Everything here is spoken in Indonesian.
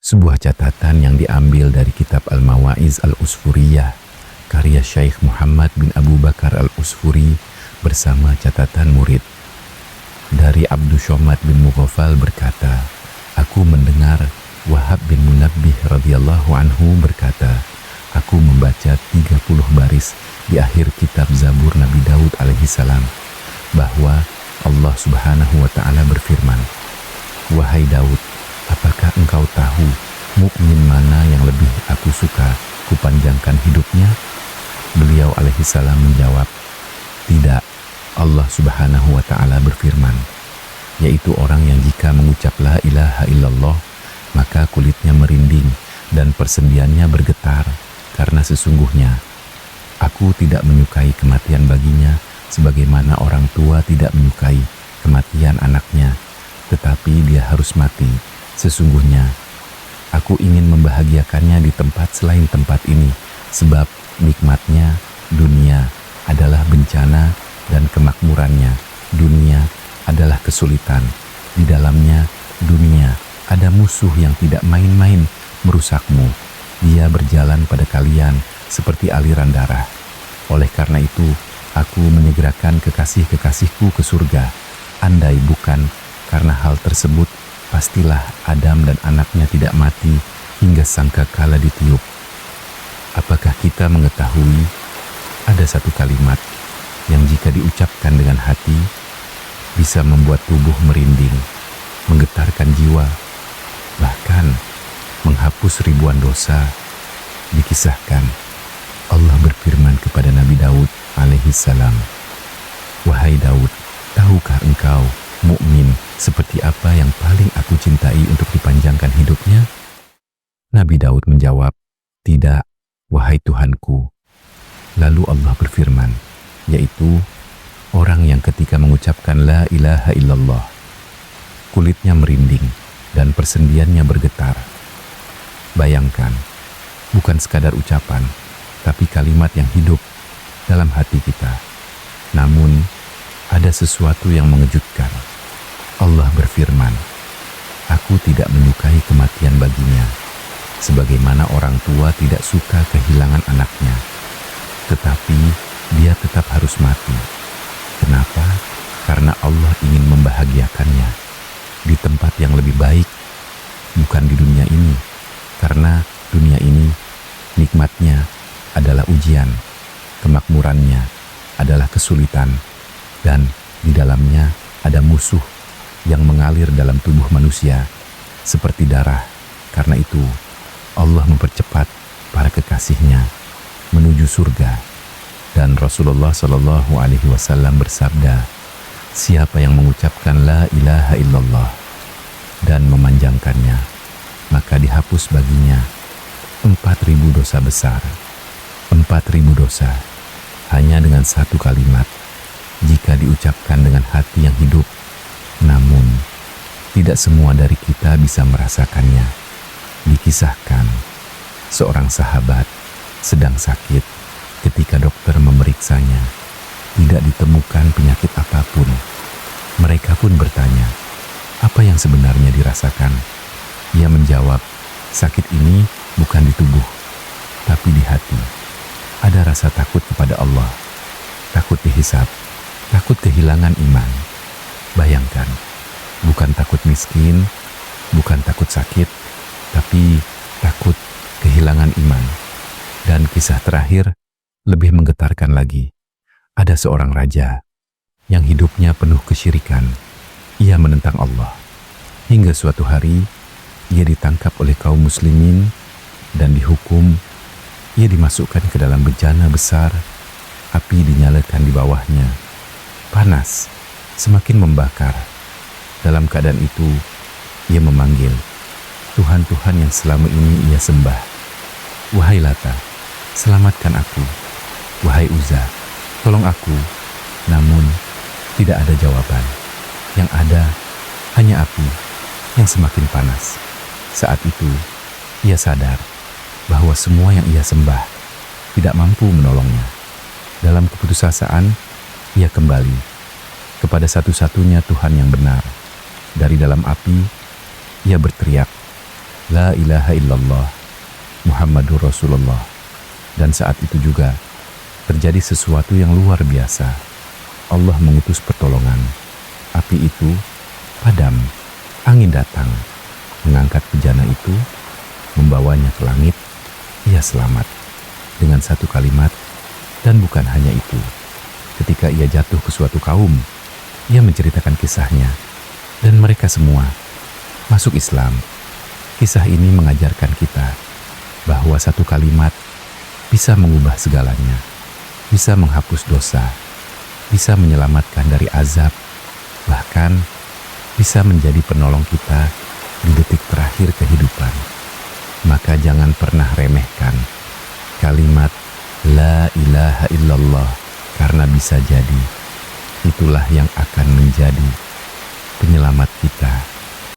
Sebuah catatan yang diambil dari kitab Al-Mawa'iz Al-Usfuriyah, karya Syekh Muhammad bin Abu Bakar Al-Usfuri bersama catatan murid. Dari Abdus Somad bin Mughafal berkata, aku mendengar Wahab bin Munabbih radhiyallahu anhu berkata, aku membaca 30 baris di akhir kitab Zabur Nabi Daud alaihi salam, bahwa Allah subhanahu wa ta'ala berfirman, wahai Daud, apakah engkau tahu mukmin mana yang lebih aku suka kupanjangkan hidupnya? Beliau alaihi salam menjawab, tidak. Allah subhanahu wa ta'ala berfirman, yaitu orang yang jika mengucap la ilaha illallah, maka kulitnya merinding dan persendiannya bergetar, karena sesungguhnya aku tidak menyukai kematian baginya, sebagaimana orang tua tidak menyukai kematian anaknya, tetapi dia harus mati. Sesungguhnya aku ingin membahagiakannya di tempat selain tempat ini, sebab nikmatnya dunia adalah bencana dan kemakmurannya dunia adalah kesulitan. Di dalamnya dunia ada musuh yang tidak main-main merusakmu. Dia berjalan pada kalian seperti aliran darah. Oleh karena itu, aku menyegerakan kekasih-kekasihku ke surga. Andai bukan karena hal tersebut, pastilah Adam dan anaknya tidak mati hingga sangkakala ditiup. Apakah kita mengetahui ada satu kalimat yang jika diucapkan dengan hati bisa membuat tubuh merinding, menggetarkan jiwa, bahkan menghapus ribuan dosa? Dikisahkan Allah berfirman kepada Nabi Daud alaihi salam, wahai Daud, tahukah engkau mukmin seperti apa yang paling aku cintai untuk dipanjangkan hidupnya? Nabi Daud menjawab, tidak, wahai Tuhanku. Lalu Allah berfirman, yaitu orang yang ketika mengucapkan la ilaha illallah, kulitnya merinding dan persendiannya bergetar. Bayangkan, bukan sekadar ucapan, tapi kalimat yang hidup dalam hati kita. Namun, ada sesuatu yang mengejutkan. Allah berfirman, aku tidak menyukai kematian baginya, sebagaimana orang tua tidak suka kehilangan anaknya. Tetapi dia tetap harus mati. Kenapa? Karena Allah ingin membahagiakannya di tempat yang lebih baik, bukan di dunia ini. Karena dunia ini nikmatnya adalah ujian, kemakmurannya adalah kesulitan, dan di dalamnya ada musuh yang mengalir dalam tubuh manusia seperti darah. Karena itu Allah mempercepat para kekasihnya menuju surga. Dan Rasulullah Shallallahu Alaihi Wasallam bersabda, siapa yang mengucapkan la ilaha illallah dan memanjangkannya, maka dihapus baginya 4.000 dosa besar. 4.000 dosa hanya dengan satu kalimat jika diucapkan dengan hati yang hidup. Namun tidak semua dari kita bisa merasakannya. Dikisahkan seorang sahabat sedang sakit. Ketika dokter memeriksanya, tidak ditemukan penyakit apapun. Mereka pun bertanya, apa yang sebenarnya dirasakan? Ia menjawab, sakit ini bukan di tubuh, tapi di hati. Ada rasa takut kepada Allah, takut dihisab, takut kehilangan iman. Bayangkan, bukan takut miskin, bukan takut sakit, tapi takut kehilangan iman. Dan kisah terakhir lebih menggetarkan lagi. Ada seorang raja yang hidupnya penuh kesyirikan. Ia menentang Allah. Hingga suatu hari, ia ditangkap oleh kaum muslimin dan dihukum. Ia dimasukkan ke dalam bejana besar. Api dinyalakan di bawahnya. Panas, semakin membakar. Dalam keadaan itu, ia memanggil Tuhan-Tuhan yang selama ini ia sembah. Wahai Lata, selamatkan aku. Wahai Uzza, tolong aku. Namun, tidak ada jawaban. Yang ada hanya api yang semakin panas. Saat itu, ia sadar bahwa semua yang ia sembah tidak mampu menolongnya. Dalam keputusasaan, ia kembali kepada satu-satunya Tuhan yang benar. Dari dalam api, ia berteriak, La ilaha illallah Muhammadur Rasulullah. Dan saat itu juga terjadi sesuatu yang luar biasa. Allah mengutus pertolongan. Api itu padam, angin datang, mengangkat bejana itu, membawanya ke langit. Ia selamat dengan satu kalimat. Dan bukan hanya itu, ketika ia jatuh ke suatu kaum, ia menceritakan kisahnya, dan mereka semua masuk Islam. Kisah ini mengajarkan kita bahwa satu kalimat bisa mengubah segalanya, bisa menghapus dosa, bisa menyelamatkan dari azab, bahkan bisa menjadi penolong kita di detik terakhir kehidupan. Maka jangan pernah remehkan kalimat La ilaha illallah, karena bisa jadi itulah yang akan menjadi penyelamat kita